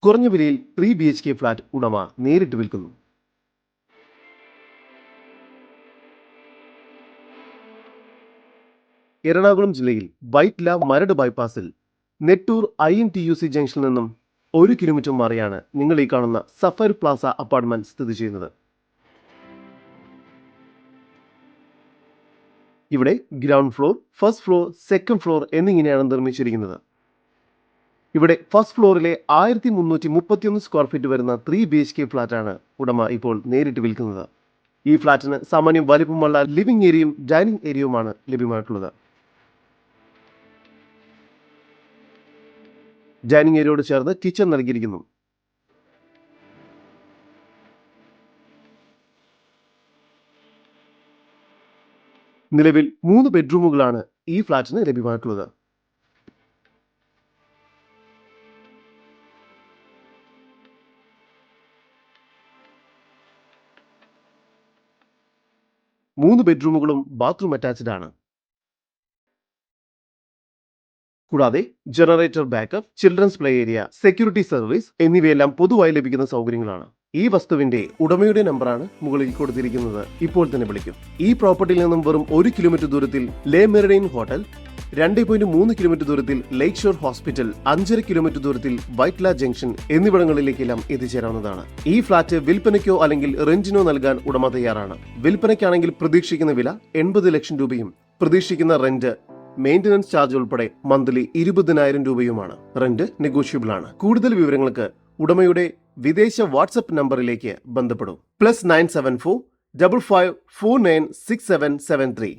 കുറഞ്ഞ വിലയിൽ 3 BHK flat ഉടമ നേരിട്ട് വിൽക്കുന്നു. എറണാകുളം ജില്ലയിൽ വൈറ്റ്ല മരട് ബൈപ്പാസിൽ നെട്ടൂർ INTUC ജംഗ്ഷനിൽ നിന്നും 1 കിലോമീറ്റർ മാറിയാണ് നിങ്ങൾ ഈ കാണുന്ന സഫാരി പ്ലാസ അപ്പാർട്ട്മെന്റ് സ്ഥിതി ചെയ്യുന്നത്. ഇവിടെ ground floor, first floor, second floor എന്നിങ്ങനെയാണ് നിർമ്മിച്ചിരിക്കുന്നത്. ഇവിടെ ഫസ്റ്റ് ഫ്ലോറിലെ 1331 സ്ക്വയർ ഫീറ്റ് വരുന്ന 3 BHK ഫ്ലാറ്റാണ് ഉടമ ഇപ്പോൾ നേരിട്ട് വിൽക്കുന്നത്. ഈ ഫ്ലാറ്റിന് സാമാന്യം വലിപ്പമുള്ള ലിവിംഗ് ഏരിയയും ഡൈനിങ് ഏരിയയുമാണ് ലഭ്യമായിട്ടുള്ളത്. ഡൈനിങ് ഏരിയയോട് ചേർന്ന് കിച്ചൺ നൽകിയിരിക്കുന്നു. നിലവിൽ 3 ബെഡ്റൂമുകളാണ് ഈ ഫ്ലാറ്റിന് ലഭ്യമായിട്ടുള്ളത്. മൂന്ന് ബെഡ്റൂമുകളും ബാത്റൂം അറ്റാച്ച്ഡ് ആണ്. കൂടാതെ generator backup, children's play area, security service എന്നിവയെല്ലാം പൊതുവായി ലഭിക്കുന്ന സൗകര്യങ്ങളാണ്. ഈ വസ്തുവിന്റെ ഉടമയുടെ നമ്പറാണ് മുകളിൽ കൊടുത്തിരിക്കുന്നത്. ഇപ്പോൾ തന്നെ വിളിക്കും. ഈ പ്രോപ്പർട്ടിയിൽ നിന്നും വെറും 1 കിലോമീറ്റർ ദൂരത്തിൽ ലേ മെറിഡിയൻ ഹോട്ടൽ, 2.3 കിലോമീറ്റർ ദൂരത്തിൽ ലേക്ക് ഷോർ ഹോസ്പിറ്റൽ, 5.5 കിലോമീറ്റർ ദൂരത്തിൽ വൈറ്റ്ല ജംഗ്ഷൻ എന്നിവിടങ്ങളിലേക്കെല്ലാം എത്തിച്ചേരാവുന്നതാണ്. ഈ ഫ്ളാറ്റ് വിൽപ്പനയ്ക്കോ അല്ലെങ്കിൽ റെന്റിനോ നൽകാൻ ഉടമ തയ്യാറാണ്. വിൽപ്പനയ്ക്കാണെങ്കിൽ പ്രതീക്ഷിക്കുന്ന വില 80 ലക്ഷം രൂപയും പ്രതീക്ഷിക്കുന്ന റെന്റ് മെയിന്റനൻസ് ചാർജ് ഉൾപ്പെടെ മന്ത്ലി 20,000 രൂപയുമാണ്. റെന്റ് നെഗോഷ്യബിൾ ആണ്. കൂടുതൽ വിവരങ്ങൾക്ക് ഉടമയുടെ വിദേശ വാട്സ്ആപ്പ് നമ്പറിലേക്ക് ബന്ധപ്പെടും. +974 55 49 6773.